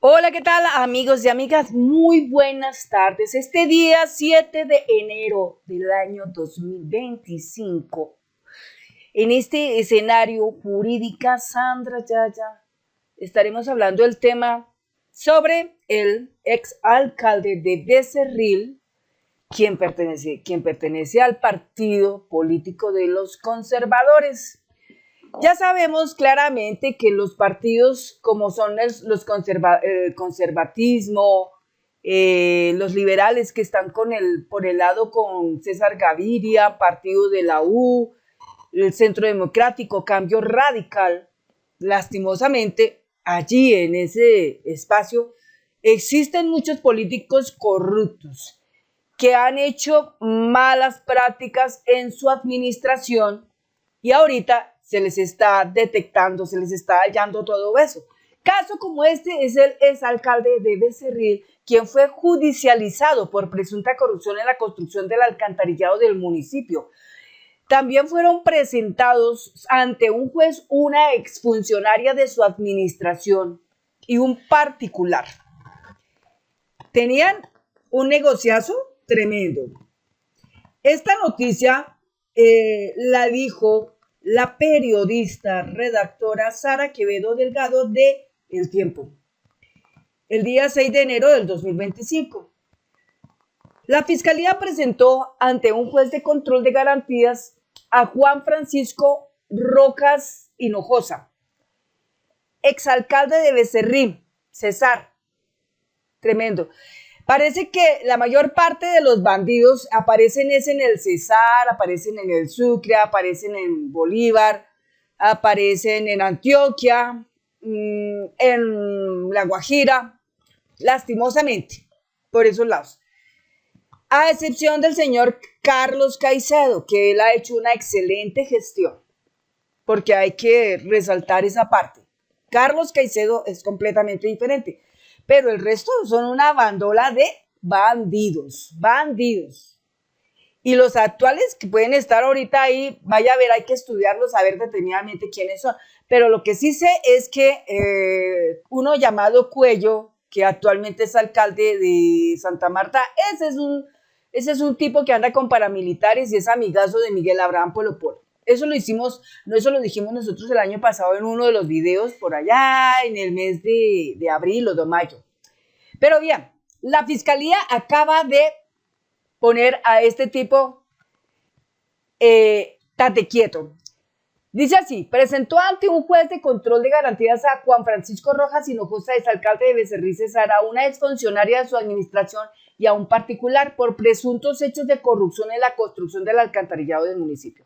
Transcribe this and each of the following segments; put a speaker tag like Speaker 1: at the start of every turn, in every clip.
Speaker 1: Hola, ¿qué tal amigos y amigas? Muy buenas tardes. Este día 7 de enero del año 2025, en este escenario jurídica, Sandra Yaya, estaremos hablando del tema sobre el ex alcalde de Becerril, quien pertenece al partido político de los conservadores. Ya sabemos claramente que los partidos como son el conservatismo, los liberales que están por el lado con César Gaviria, partido de la U, el Centro Democrático, Cambio Radical, lastimosamente allí en ese espacio existen muchos políticos corruptos que han hecho malas prácticas en su administración y ahorita se les está detectando, se les está hallando todo eso. Caso como este es el exalcalde de Becerril, quien fue judicializado por presunta corrupción en la construcción del alcantarillado del municipio. También fueron presentados ante un juez una exfuncionaria de su administración y un particular. Tenían un negociazo tremendo. Esta noticia la dijo la periodista redactora Sara Quevedo Delgado de El Tiempo, el día 6 de enero del 2025. La Fiscalía presentó ante un juez de control de garantías a Juan Francisco Rojas Hinojosa, exalcalde de Becerril, Cesar. Tremendo. Parece que la mayor parte de los bandidos aparecen en el Cesar, aparecen en el Sucre, aparecen en Bolívar, aparecen en Antioquia, en La Guajira, lastimosamente, por esos lados. A excepción del señor Carlos Caicedo, que él ha hecho una excelente gestión, porque hay que resaltar esa parte. Carlos Caicedo es completamente diferente, pero el resto son una bandola de bandidos. Y los actuales que pueden estar ahorita ahí, vaya a ver, hay que estudiarlos, a ver detenidamente quiénes son. Pero lo que sí sé es que uno llamado Cuello, que actualmente es alcalde de Santa Marta, ese es un tipo que anda con paramilitares y es amigazo de Miguel Abraham Polo Polo. Eso lo hicimos, no, eso lo dijimos nosotros el año pasado en uno de los videos por allá en el mes de abril o de mayo. Pero bien, la fiscalía acaba de poner a este tipo tate quieto. Dice así: presentó ante un juez de control de garantías a Juan Francisco Rojas Hinojosa, exalcalde de Becerril Cesar, a una exfuncionaria de su administración y a un particular por presuntos hechos de corrupción en la construcción del alcantarillado del municipio.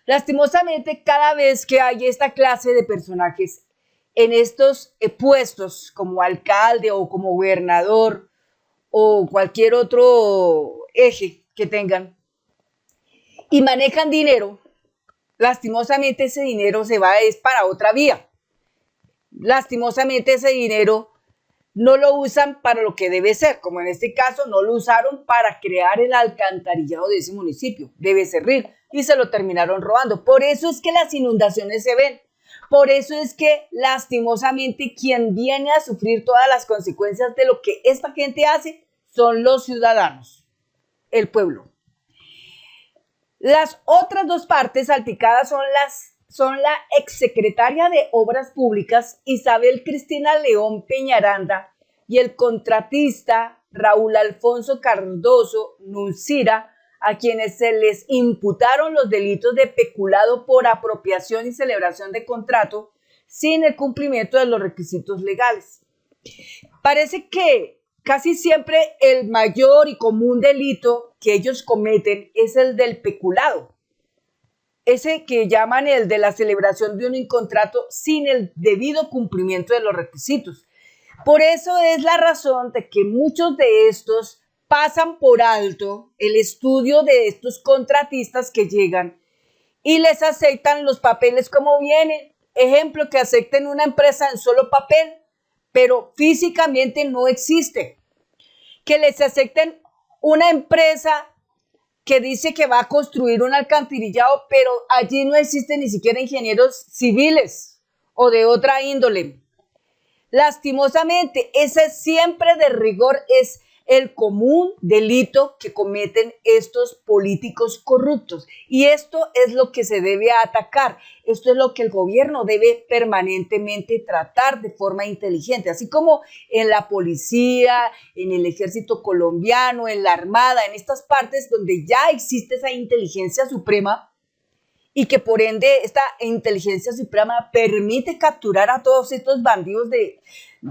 Speaker 1: Lastimosamente, cada vez que hay esta clase de personajes en estos puestos como alcalde o como gobernador o cualquier otro eje que tengan y manejan dinero, lastimosamente ese dinero se va es para otra vía. Lastimosamente ese dinero no lo usan para lo que debe ser, como en este caso no lo usaron para crear el alcantarillado de ese municipio, de Becerril, y se lo terminaron robando. Por eso es que las inundaciones se ven. Por eso es que lastimosamente quien viene a sufrir todas las consecuencias de lo que esta gente hace son los ciudadanos, el pueblo. Las otras dos partes salpicadas son la exsecretaria de Obras Públicas Isabel Cristina León Peñaranda y el contratista Raúl Alfonso Cardoso Nuncira, a quienes se les imputaron los delitos de peculado por apropiación y celebración de contrato sin el cumplimiento de los requisitos legales. Parece que casi siempre el mayor y común delito que ellos cometen es el del peculado. Ese que llaman el de la celebración de un contrato sin el debido cumplimiento de los requisitos. Por eso es la razón de que muchos de estos pasan por alto el estudio de estos contratistas que llegan y les aceptan los papeles como vienen. Ejemplo, que acepten una empresa en solo papel, pero físicamente no existe. Que les acepten una empresa que dice que va a construir un alcantarillado, pero allí no existen ni siquiera ingenieros civiles o de otra índole. Lastimosamente, ese siempre de rigor es el común delito que cometen estos políticos corruptos. Y esto es lo que se debe atacar. Esto es lo que el gobierno debe permanentemente tratar de forma inteligente, así como en la policía, en el ejército colombiano, en la armada, en estas partes donde ya existe esa inteligencia suprema y que por ende esta inteligencia suprema permite capturar a todos estos bandidos de...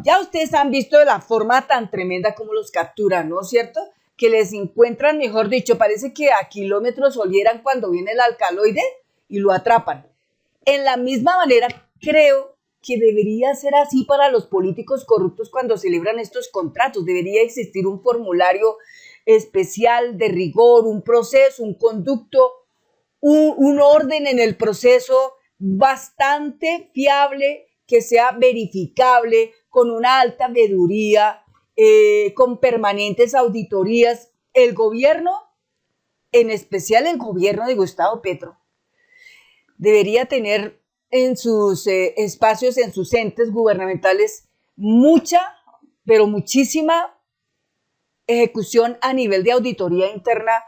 Speaker 1: Ya ustedes han visto de la forma tan tremenda como los capturan, ¿no es cierto? Que les encuentran, mejor dicho, parece que a kilómetros olieran cuando viene el alcaloide y lo atrapan. En la misma manera, creo que debería ser así para los políticos corruptos cuando celebran estos contratos. Debería existir un formulario especial de rigor, un proceso, un conducto, un orden en el proceso bastante fiable, que sea verificable, con una alta veeduría, con permanentes auditorías. El gobierno, en especial el gobierno de Gustavo Petro, debería tener en sus espacios, en sus entes gubernamentales, mucha, pero muchísima ejecución a nivel de auditoría interna,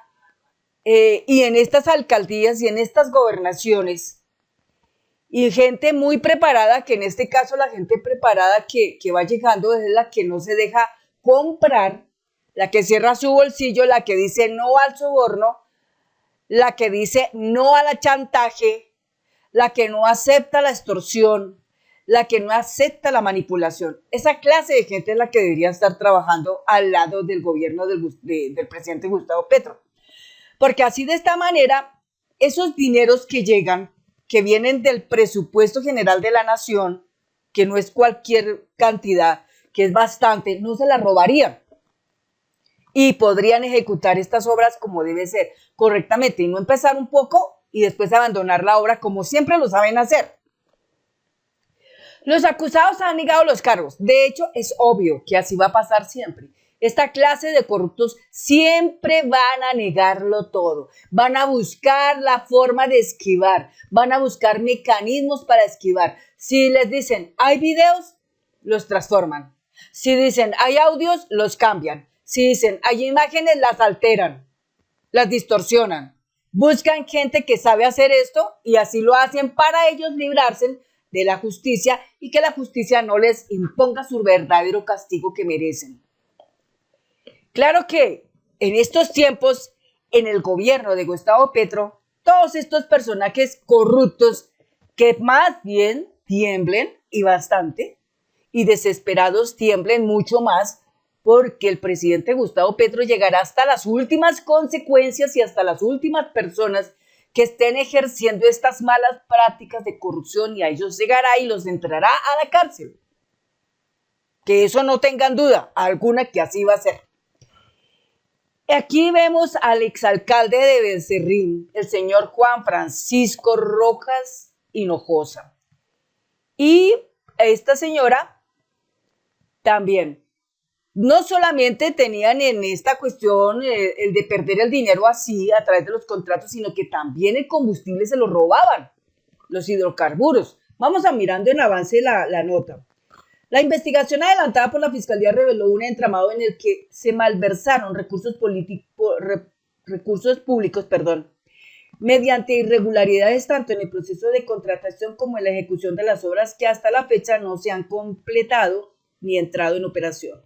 Speaker 1: y en estas alcaldías y en estas gobernaciones, y gente muy preparada, que en este caso la gente preparada que va llegando es la que no se deja comprar, la que cierra su bolsillo, la que dice no al soborno, la que dice no al chantaje, la que no acepta la extorsión, la que no acepta la manipulación. Esa clase de gente es la que debería estar trabajando al lado del gobierno del presidente Gustavo Petro. Porque así de esta manera, esos dineros que llegan, que vienen del presupuesto general de la nación, que no es cualquier cantidad, que es bastante, no se la robarían. Y podrían ejecutar estas obras como debe ser, correctamente, y no empezar un poco y después abandonar la obra como siempre lo saben hacer. Los acusados han negado los cargos. De hecho, es obvio que así va a pasar siempre. Esta clase de corruptos siempre van a negarlo todo. Van a buscar la forma de esquivar. Van a buscar mecanismos para esquivar. Si les dicen, hay videos, los transforman. Si dicen, hay audios, los cambian. Si dicen, hay imágenes, las alteran, las distorsionan. Buscan gente que sabe hacer esto y así lo hacen para ellos librarse de la justicia y que la justicia no les imponga su verdadero castigo que merecen. Claro que en estos tiempos, en el gobierno de Gustavo Petro, todos estos personajes corruptos que más bien tiemblen y bastante, y desesperados tiemblen mucho más, porque el presidente Gustavo Petro llegará hasta las últimas consecuencias y hasta las últimas personas que estén ejerciendo estas malas prácticas de corrupción, y a ellos llegará y los entrará a la cárcel. Que eso no tengan duda alguna que así va a ser. Aquí vemos al exalcalde de Becerril, el señor Juan Francisco Rojas Hinojosa. Y esta señora también, no solamente tenían en esta cuestión el de perder el dinero así a través de los contratos, sino que también el combustible se lo robaban, los hidrocarburos. Vamos a mirando en avance la nota. La investigación adelantada por la Fiscalía reveló un entramado en el que se malversaron recursos públicos, mediante irregularidades tanto en el proceso de contratación como en la ejecución de las obras que hasta la fecha no se han completado ni entrado en operación.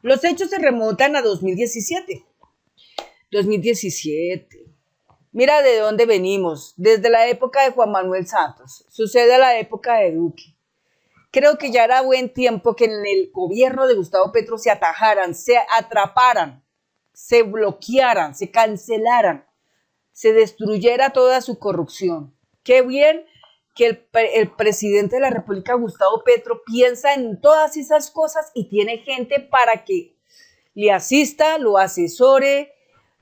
Speaker 1: Los hechos se remontan a 2017. 2017. Mira de dónde venimos, desde la época de Juan Manuel Santos, sucede a la época de Duque. Creo que ya era buen tiempo que en el gobierno de Gustavo Petro se atajaran, se atraparan, se bloquearan, se cancelaran, se destruyera toda su corrupción. Qué bien que el presidente de la República, Gustavo Petro, piensa en todas esas cosas y tiene gente para que le asista, lo asesore,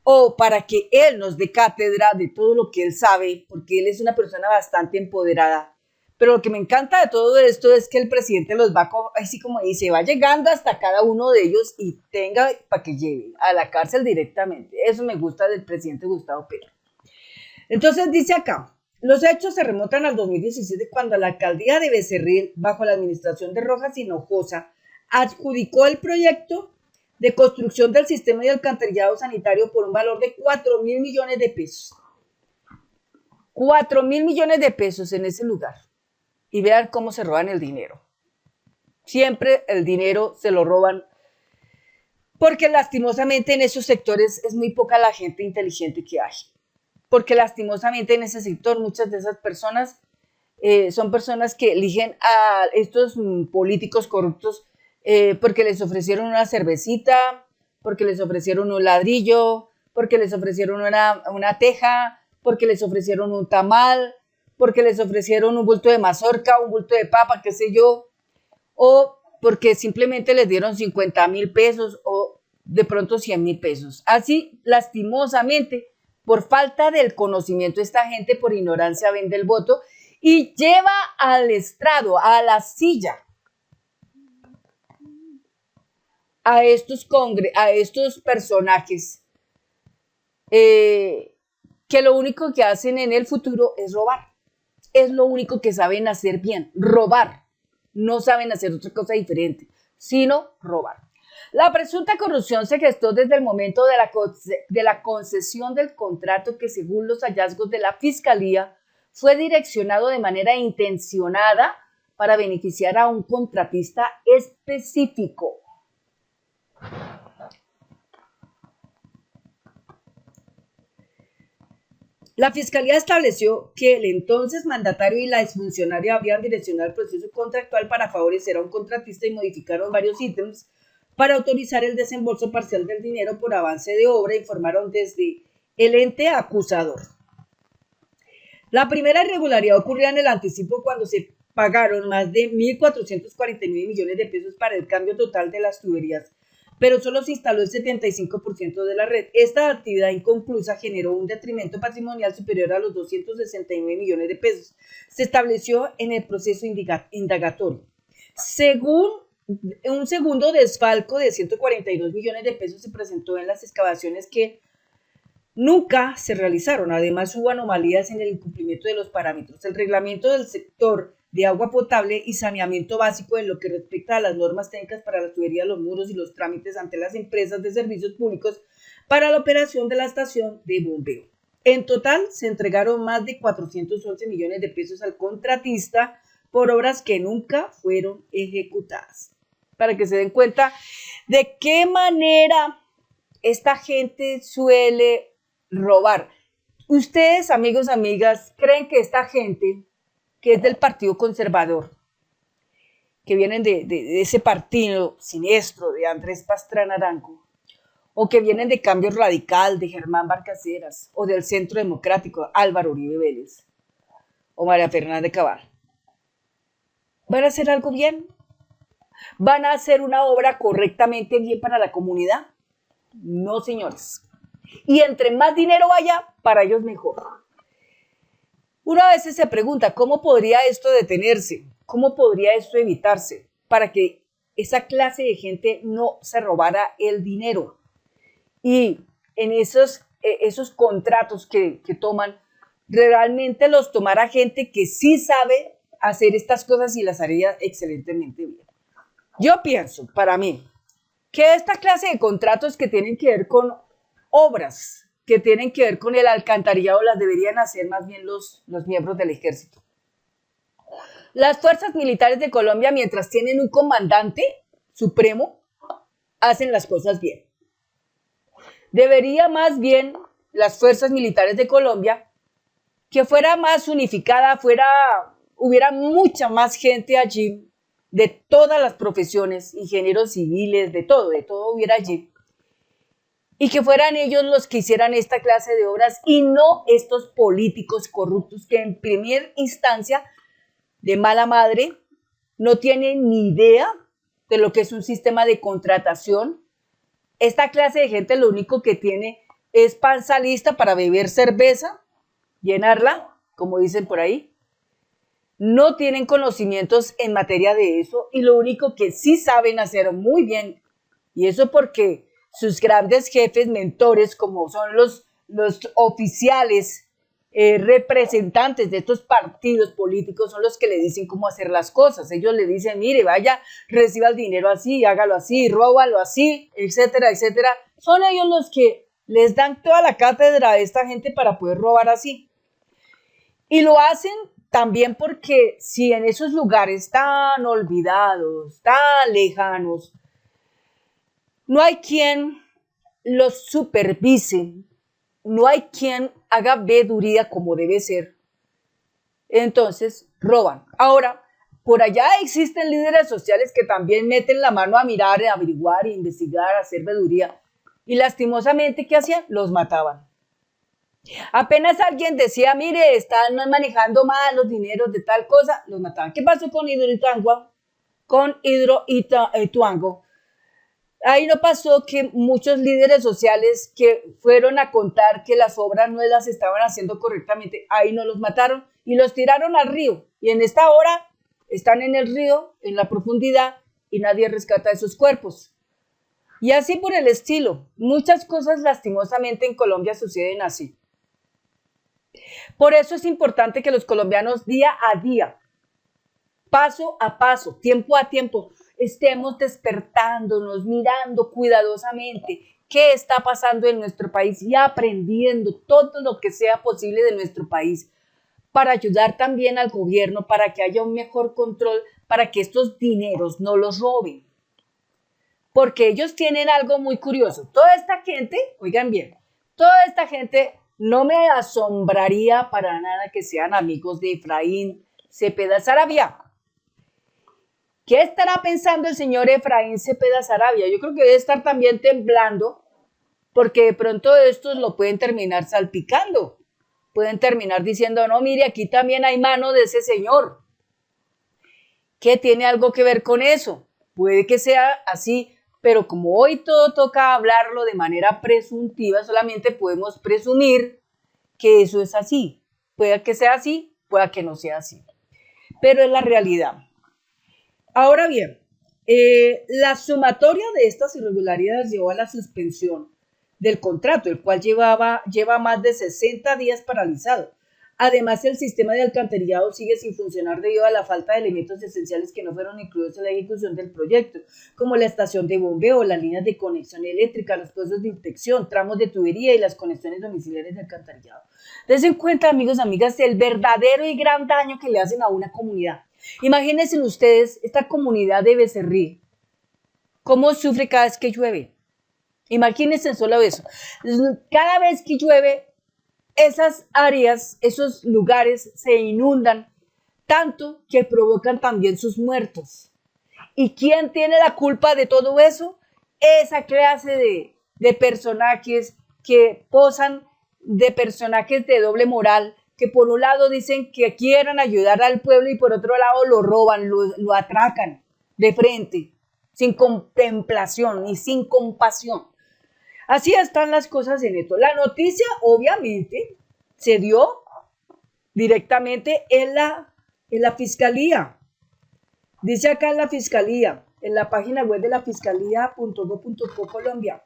Speaker 1: o para que él nos dé cátedra de todo lo que él sabe, porque él es una persona bastante empoderada. Pero lo que me encanta de todo esto es que el presidente los va, así como dice, va llegando hasta cada uno de ellos y tenga para que lleve a la cárcel directamente. Eso me gusta del presidente Gustavo Petro. Entonces dice acá, Los hechos se remontan al 2017 cuando la alcaldía de Becerril, bajo la administración de Rojas Hinojosa, adjudicó el proyecto de construcción del sistema de alcantarillado sanitario por un valor de 4.000 millones de pesos. 4.000 millones de pesos en ese lugar. Y vean cómo se roban el dinero. Siempre el dinero se lo roban porque lastimosamente en esos sectores es muy poca la gente inteligente que hay. Porque lastimosamente en ese sector muchas de esas personas son personas que eligen a estos políticos corruptos porque les ofrecieron una cervecita, porque les ofrecieron un ladrillo, porque les ofrecieron una teja, porque les ofrecieron un tamal, porque les ofrecieron un bulto de mazorca, un bulto de papa, qué sé yo, o porque simplemente les dieron 50.000 pesos o de pronto 100.000 pesos. Así, lastimosamente, por falta del conocimiento, esta gente por ignorancia vende el voto y lleva al estrado, a la silla, a estos personajes que lo único que hacen en el futuro es robar. Es lo único que saben hacer bien, robar. No saben hacer otra cosa diferente, sino robar. La presunta corrupción se gestó desde el momento de la concesión del contrato que, según los hallazgos de la Fiscalía, fue direccionado de manera intencionada para beneficiar a un contratista específico. La Fiscalía estableció que el entonces mandatario y la exfuncionaria habían direccionado el proceso contractual para favorecer a un contratista y modificaron varios ítems para autorizar el desembolso parcial del dinero por avance de obra, informaron desde el ente acusador. La primera irregularidad ocurrió en el anticipo cuando se pagaron más de 1.449 millones de pesos para el cambio total de las tuberías, pero solo se instaló el 75% de la red. Esta actividad inconclusa generó un detrimento patrimonial superior a los 269 millones de pesos. Se estableció en el proceso indagatorio. Según un segundo desfalco de 142 millones de pesos se presentó en las excavaciones que nunca se realizaron. Además, hubo anomalías en el incumplimiento de los parámetros. El reglamento del sector de agua potable y saneamiento básico en lo que respecta a las normas técnicas para las tuberías, los muros y los trámites ante las empresas de servicios públicos para la operación de la estación de bombeo. En total, se entregaron más de 411 millones de pesos al contratista por obras que nunca fueron ejecutadas. Para que se den cuenta de qué manera esta gente suele robar. Ustedes, amigos, amigas, ¿creen que esta gente que es del Partido Conservador, que vienen de ese partido siniestro de Andrés Pastrana Arango, o que vienen de Cambio Radical de Germán Barcaceras, o del Centro Democrático Álvaro Uribe Vélez, o María Fernanda Cabal, van a hacer algo bien? ¿Van a hacer una obra correctamente bien para la comunidad? No, señores. Y entre más dinero vaya, para ellos mejor. Uno a veces se pregunta, ¿cómo podría esto detenerse? ¿Cómo podría esto evitarse para que esa clase de gente no se robara el dinero? Y en esos contratos que toman, realmente los tomara gente que sí sabe hacer estas cosas y las haría excelentemente bien. Yo pienso, para mí, que esta clase de contratos que tienen que ver con obras, que tienen que ver con el alcantarillado, las deberían hacer más bien los miembros del ejército. Las fuerzas militares de Colombia, mientras tienen un comandante supremo, hacen las cosas bien. Debería más bien las fuerzas militares de Colombia que fuera más unificada, hubiera mucha más gente allí, de todas las profesiones, ingenieros civiles, de todo hubiera allí. Y que fueran ellos los que hicieran esta clase de obras y no estos políticos corruptos que en primera instancia, de mala madre, no tienen ni idea de lo que es un sistema de contratación. Esta clase de gente lo único que tiene es panza lista para beber cerveza, llenarla, como dicen por ahí. No tienen conocimientos en materia de eso y lo único que sí saben hacer muy bien, y eso porque sus grandes jefes, mentores, como son los oficiales representantes de estos partidos políticos son los que le dicen cómo hacer las cosas. Ellos le dicen, mire, vaya, reciba el dinero así, hágalo así, róbalo así, etcétera, etcétera. Son ellos los que les dan toda la cátedra a esta gente para poder robar así. Y lo hacen también porque si en esos lugares tan olvidados, tan lejanos, no hay quien los supervise, no hay quien haga veeduría como debe ser, entonces roban. Ahora, por allá existen líderes sociales que también meten la mano a mirar, a averiguar, a investigar, a hacer veeduría. Y lastimosamente, ¿qué hacían? Los mataban. Apenas alguien decía, mire, están manejando mal los dineros de tal cosa, los mataban. ¿Qué pasó con Hidroituango? Con Hidroituango. Ahí no pasó que muchos líderes sociales que fueron a contar que las obras no las estaban haciendo correctamente, ahí no los mataron y los tiraron al río. Y en esta hora están en el río, en la profundidad, y nadie rescata esos cuerpos. Y así por el estilo. Muchas cosas lastimosamente en Colombia suceden así. Por eso es importante que los colombianos día a día, paso a paso, tiempo a tiempo, estemos despertándonos, mirando cuidadosamente qué está pasando en nuestro país y aprendiendo todo lo que sea posible de nuestro país para ayudar también al gobierno, para que haya un mejor control, para que estos dineros no los roben. Porque ellos tienen algo muy curioso. Toda esta gente, oigan bien, toda esta gente no me asombraría para nada que sean amigos de Efraín Cepeda Saravia. ¿Qué estará pensando el señor Efraín Cepeda Saravia? Yo creo que debe estar también temblando, porque de pronto estos lo pueden terminar salpicando. Pueden terminar diciendo, no, mire, aquí también hay mano de ese señor. ¿Qué tiene algo que ver con eso? Puede que sea así, pero como hoy todo toca hablarlo de manera presuntiva, solamente podemos presumir que eso es así. Puede que sea así, puede que no sea así. Pero es la realidad. Ahora bien, la sumatoria de estas irregularidades llevó a la suspensión del contrato, el cual lleva más de 60 días paralizado. Además, el sistema de alcantarillado sigue sin funcionar debido a la falta de elementos esenciales que no fueron incluidos en la ejecución del proyecto, como la estación de bombeo, las líneas de conexión eléctrica, los puestos de inspección, tramos de tubería y las conexiones domiciliares de alcantarillado. Dense en cuenta, amigos y amigas, el verdadero y gran daño que le hacen a una comunidad. Imagínense ustedes esta comunidad de Becerril, cómo sufre cada vez que llueve. Imagínense solo eso. Cada vez que llueve, esas áreas, esos lugares se inundan tanto que provocan también sus muertos. ¿Y quién tiene la culpa de todo eso? Esa clase de personajes que posan de personajes de doble moral, que por un lado dicen que quieran ayudar al pueblo y por otro lado lo roban, lo atracan de frente, sin contemplación y sin compasión. Así están las cosas en esto. La noticia, obviamente, se dio directamente en la fiscalía. Dice acá en la fiscalía, en la página web de la fiscalía.go.co Colombia.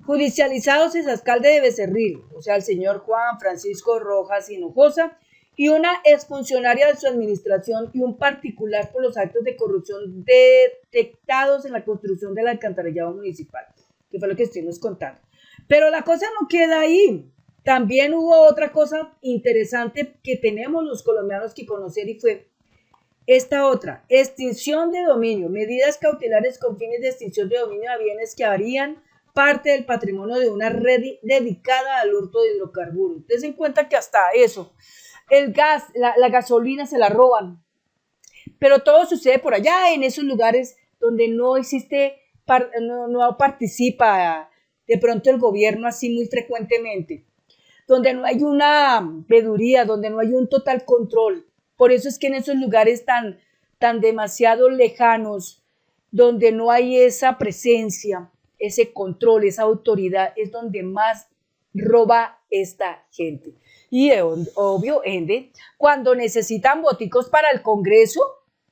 Speaker 1: Judicializados es alcalde de Becerril, o sea, el señor Juan Francisco Rojas Hinojosa, y una exfuncionaria de su administración y un particular por los actos de corrupción detectados en la construcción del alcantarillado municipal, que fue lo que estuvimos contando. Pero la cosa no queda ahí. También hubo otra cosa interesante que tenemos los colombianos que conocer y fue esta otra, extinción de dominio, medidas cautelares con fines de extinción de dominio a bienes que harían parte del patrimonio de una red dedicada al hurto de hidrocarburos. Ten en cuenta que hasta eso, el gas, la gasolina se la roban, pero todo sucede por allá, en esos lugares donde no existe, no participa de pronto el gobierno así muy frecuentemente, donde no hay una veeduría, donde no hay un total control. Por eso es que en esos lugares tan demasiado lejanos, donde no hay esa presencia, ese control, esa autoridad, es donde más roba esta gente. Y obvio, cuando necesitan boticos para el Congreso,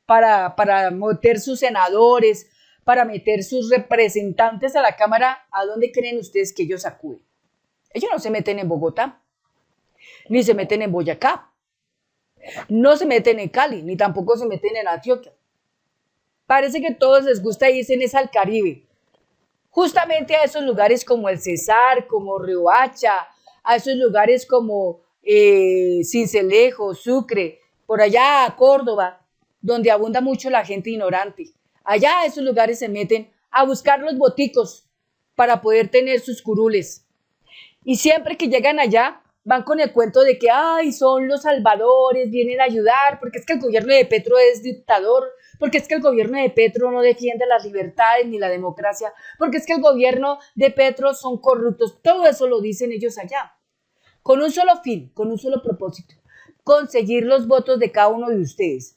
Speaker 1: para meter sus senadores, para meter sus representantes a la Cámara, ¿a dónde creen ustedes que ellos acuden? Ellos no se meten en Bogotá. ni se meten en Boyacá, no se meten en Cali, ni tampoco se meten en Antioquia. Parece que a todos les gusta irse en ese al Caribe, justamente a esos lugares como el Cesar, como Riohacha, a esos lugares como Sincelejo, Sucre, por allá a Córdoba, donde abunda mucho la gente ignorante. Allá a esos lugares se meten a buscar los boticos para poder tener sus curules. Y siempre que llegan allá, van con el cuento de que, ay, son los salvadores, vienen a ayudar, porque es que el gobierno de Petro es dictador, porque es que el gobierno de Petro no defiende las libertades ni la democracia, porque es que el gobierno de Petro son corruptos. Todo eso lo dicen ellos allá, con un solo fin, con un solo propósito, conseguir los votos de cada uno de ustedes.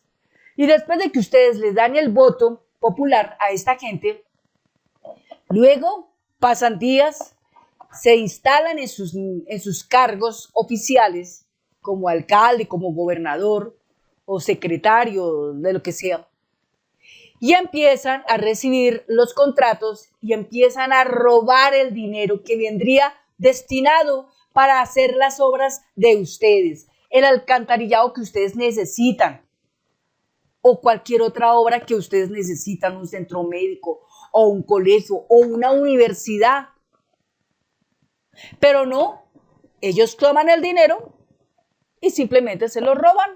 Speaker 1: Y después de que ustedes les dan el voto popular a esta gente, luego pasan días, se instalan en sus cargos oficiales como alcalde, como gobernador o secretario, de lo que sea, y empiezan a recibir los contratos y empiezan a robar el dinero que vendría destinado para hacer las obras de ustedes, el alcantarillado que ustedes necesitan o cualquier otra obra que ustedes necesitan, un centro médico o un colegio o una universidad. Pero no, ellos toman el dinero y simplemente se lo roban.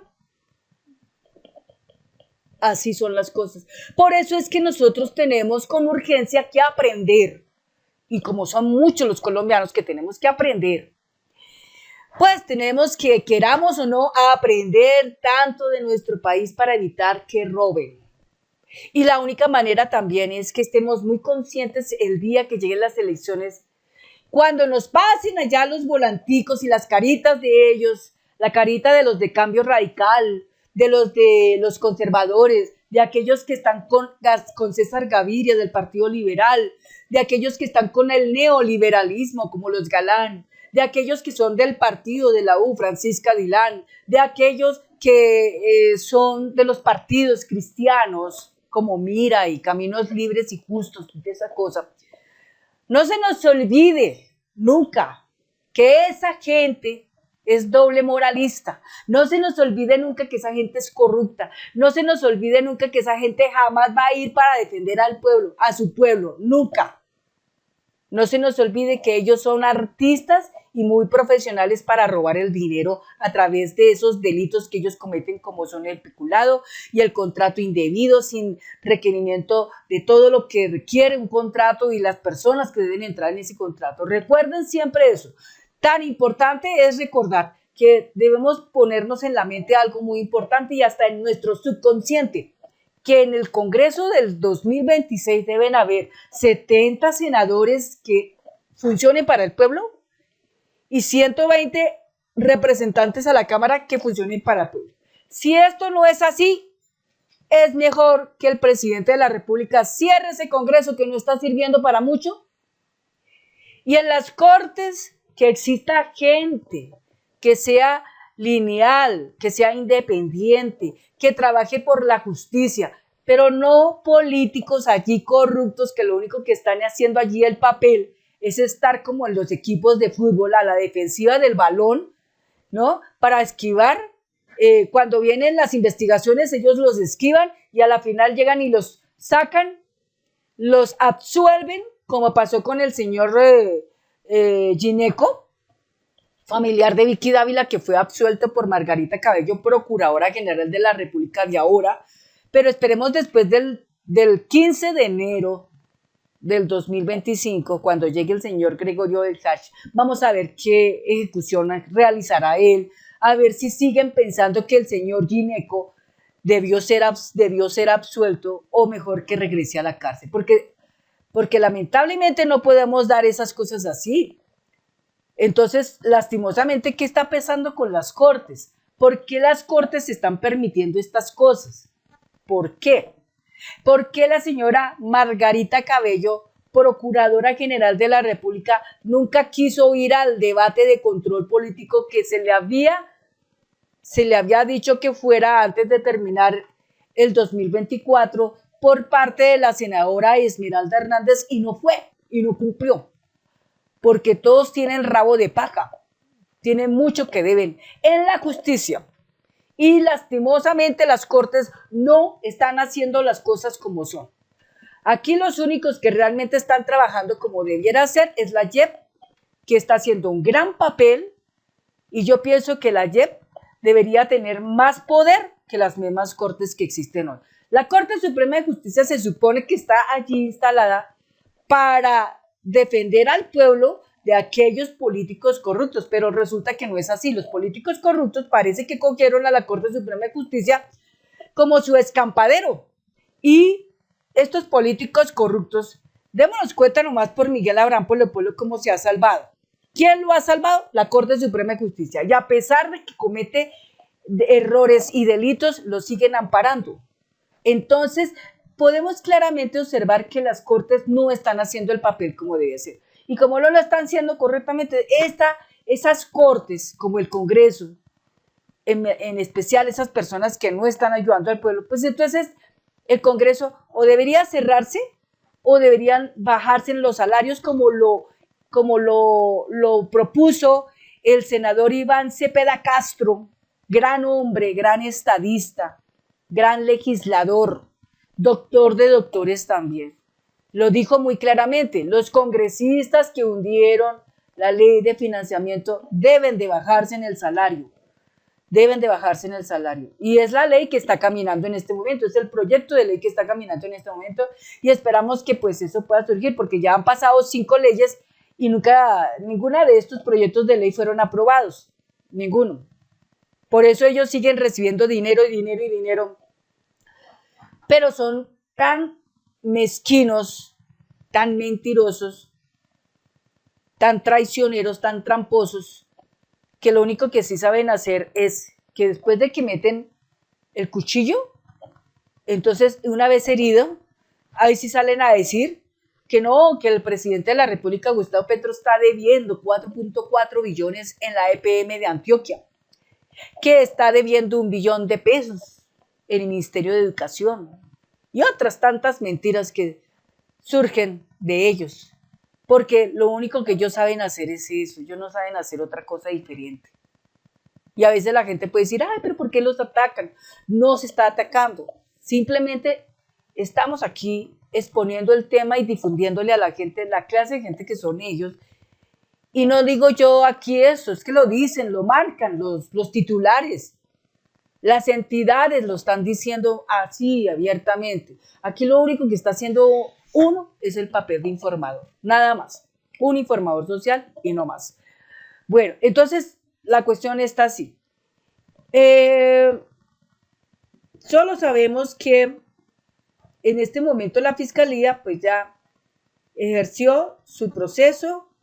Speaker 1: Así son las cosas. Por eso es que nosotros tenemos con urgencia que aprender. Y como son muchos los colombianos que tenemos que aprender, pues tenemos que, queramos o no, aprender tanto de nuestro país para evitar que roben. Y la única manera también es que estemos muy conscientes el día que lleguen las elecciones, cuando nos pasen allá los volanticos y las caritas de ellos, la carita de los de Cambio Radical, de los conservadores, de aquellos que están con César Gaviria del Partido Liberal, de aquellos que están con el neoliberalismo como los Galán, de aquellos que son del partido de la U, Francisca Dilán, de aquellos que son de los partidos cristianos como Mira y Caminos Libres y Justos, de esa cosa. No se nos olvide nunca que esa gente es doble moralista. No se nos olvide nunca que esa gente es corrupta. No se nos olvide nunca que esa gente jamás va a ir para defender al pueblo, a su pueblo, nunca. No se nos olvide que ellos son artistas y muy profesionales para robar el dinero a través de esos delitos que ellos cometen, como son el peculado y el contrato indebido sin requerimiento de todo lo que requiere un contrato y las personas que deben entrar en ese contrato. Recuerden siempre eso. Tan importante es recordar que debemos ponernos en la mente algo muy importante y hasta en nuestro subconsciente, que en el Congreso del 2026 deben haber 70 senadores que funcionen para el pueblo y 120 representantes a la Cámara que funcionen para el pueblo. Si esto no es así, es mejor que el presidente de la República cierre ese Congreso que no está sirviendo para mucho y en las Cortes que exista gente que sea lineal, que sea independiente, que trabaje por la justicia, pero no políticos allí corruptos que lo único que están haciendo allí el papel es estar como en los equipos de fútbol a la defensiva del balón, ¿no? Para esquivar, cuando vienen las investigaciones ellos los esquivan y a la final llegan y los sacan, los absuelven, como pasó con el señor Gineco, familiar de Vicky Dávila, que fue absuelto por Margarita Cabello, Procuradora General de la República de ahora, pero esperemos después del 15 de enero del 2025, cuando llegue el señor Gregorio del Hash, vamos a ver qué ejecución realizará él, a ver si siguen pensando que el señor Gineco debió ser absuelto o mejor que regrese a la cárcel, porque lamentablemente no podemos dar esas cosas así. Entonces, lastimosamente, ¿qué está pasando con las Cortes? ¿Por qué las Cortes están permitiendo estas cosas? ¿Por qué? ¿Por qué la señora Margarita Cabello, Procuradora General de la República, nunca quiso ir al debate de control político que se le había dicho que fuera antes de terminar el 2024 por parte de la senadora Esmeralda Hernández y no fue, y no cumplió? Porque todos tienen rabo de paja. tienen mucho que deben en la justicia. Y lastimosamente las cortes no están haciendo las cosas como son. Aquí los únicos que realmente están trabajando como debiera ser es la JEP, que está haciendo un gran papel, y yo pienso que la JEP debería tener más poder que las mismas cortes que existen hoy. La Corte Suprema de Justicia se supone que está allí instalada para defender al pueblo de aquellos políticos corruptos, pero resulta que no es así. Los políticos corruptos parece que cogieron a la Corte Suprema de Justicia como su escampadero. Y estos políticos corruptos, démonos cuenta nomás por Miguel Abraham Polo Polo cómo se ha salvado. ¿Quién lo ha salvado? La Corte Suprema de Justicia. Y a pesar de que comete errores y delitos, lo siguen amparando. Entonces, podemos claramente observar que las cortes no están haciendo el papel como debe ser. Y como no lo están haciendo correctamente, esas cortes, como el Congreso, en especial esas personas que no están ayudando al pueblo, pues entonces el Congreso o debería cerrarse o deberían bajarse en los salarios como lo propuso el senador Iván Cepeda Castro, gran hombre, gran estadista, gran legislador, doctor de doctores también. Lo dijo muy claramente, los congresistas que hundieron la ley de financiamiento deben de bajarse en el salario. Deben de bajarse en el salario. Y es la ley que está caminando en este momento, es el proyecto de ley que está caminando en este momento y esperamos que pues eso pueda surgir porque ya han pasado 5 leyes y ninguna de estos proyectos de ley fueron aprobados, ninguno. Por eso ellos siguen recibiendo dinero y dinero y dinero, pero son tan mezquinos, tan mentirosos, tan traicioneros, tan tramposos, que lo único que sí saben hacer es que después de que meten el cuchillo, entonces una vez herido, ahí sí salen a decir que no, que el presidente de la República, Gustavo Petro, está debiendo 4.4 billones en la EPM de Antioquia, que está debiendo 1 billón de pesos en el Ministerio de Educación y otras tantas mentiras que surgen de ellos. Porque lo único que ellos saben hacer es eso, ellos no saben hacer otra cosa diferente. Y a veces la gente puede decir, ay, pero ¿por qué los atacan? No se está atacando, simplemente estamos aquí exponiendo el tema y difundiéndole a la gente, la clase de gente que son ellos. Y no digo yo aquí eso, es que lo dicen, lo marcan los titulares. Las entidades lo están diciendo así abiertamente. Aquí lo único que está haciendo uno es el papel de informador, nada más. Un informador social y no más. Bueno, entonces la cuestión está así. Solo sabemos que en este momento la fiscalía pues ya ejerció su proceso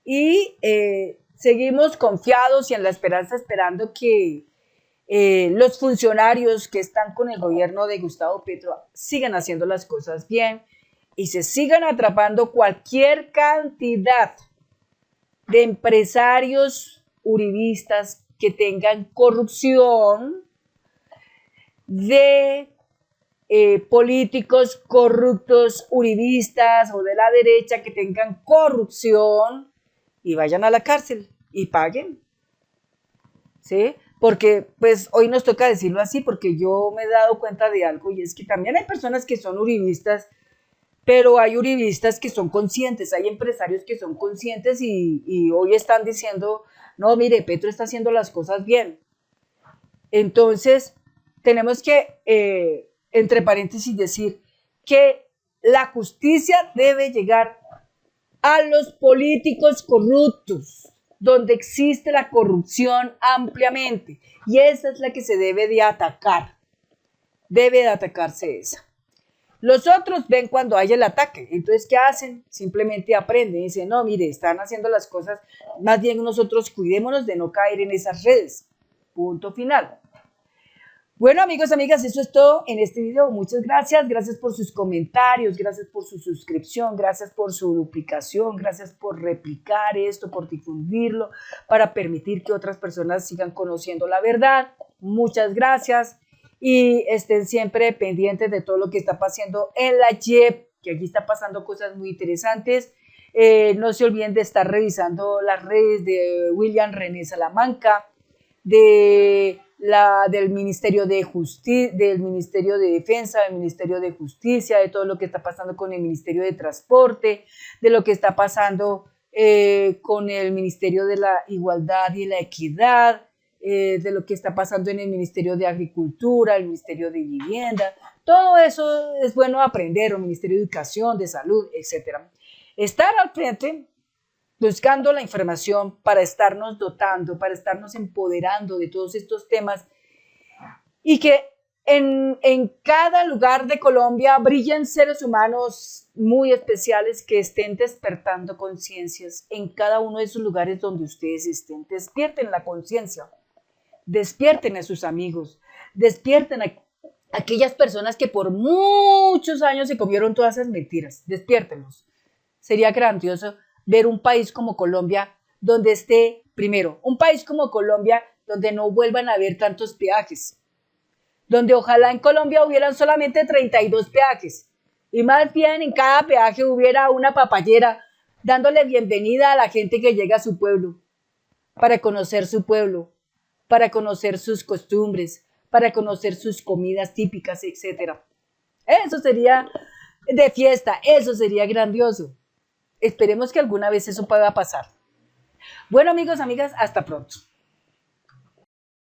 Speaker 1: y seguimos confiados y en la esperanza esperando que los funcionarios que están con el gobierno de Gustavo Petro sigan haciendo las cosas bien y se sigan atrapando cualquier cantidad de empresarios uribistas que tengan corrupción, de políticos corruptos uribistas o de la derecha que tengan corrupción y vayan a la cárcel y paguen, ¿sí? Porque pues hoy nos toca decirlo así porque yo me he dado cuenta de algo y es que también hay personas que son uribistas, pero hay uribistas que son conscientes, hay empresarios que son conscientes y hoy están diciendo, no, mire, Petro está haciendo las cosas bien. Entonces, tenemos que, entre paréntesis, decir que la justicia debe llegar a los políticos corruptos, donde existe la corrupción ampliamente, y esa es la que se debe de atacar, debe de atacarse esa. Los otros ven cuando hay el ataque, entonces ¿qué hacen? Simplemente aprenden y dicen, no, mire, están haciendo las cosas, más bien nosotros cuidémonos de no caer en esas redes, punto final. Bueno, amigos, amigas, eso es todo en este video. Muchas gracias. Gracias por sus comentarios, gracias por su suscripción, gracias por su duplicación, gracias por replicar esto, por difundirlo, para permitir que otras personas sigan conociendo la verdad. Muchas gracias y estén siempre pendientes de todo lo que está pasando en la JEP, que aquí está pasando cosas muy interesantes. No se olviden de estar revisando las redes de William René Salamanca, del Ministerio de del Ministerio de Defensa, del Ministerio de Justicia, de todo lo que está pasando con el Ministerio de Transporte, de lo que está pasando con el Ministerio de la Igualdad y la Equidad, de lo que está pasando en el Ministerio de Agricultura, el Ministerio de Vivienda. Todo eso es bueno aprender, el Ministerio de Educación, de Salud, etcétera. Estar al frente buscando la información para estarnos dotando, para estarnos empoderando de todos estos temas y que en cada lugar de Colombia brillen seres humanos muy especiales que estén despertando conciencias en cada uno de esos lugares donde ustedes estén. Despierten la conciencia, despierten a sus amigos, despierten a aquellas personas que por muchos años se comieron todas esas mentiras, despiértenlos. Sería grandioso ver un país como Colombia donde esté, primero, un país como Colombia donde no vuelvan a haber tantos peajes, donde ojalá en Colombia hubieran solamente 32 peajes y más bien en cada peaje hubiera una papayera dándole bienvenida a la gente que llega a su pueblo, para conocer su pueblo, para conocer sus costumbres, para conocer sus comidas típicas, etc. Eso sería de fiesta, eso sería grandioso. Esperemos que alguna vez eso pueda pasar. Bueno, amigos, amigas, hasta pronto.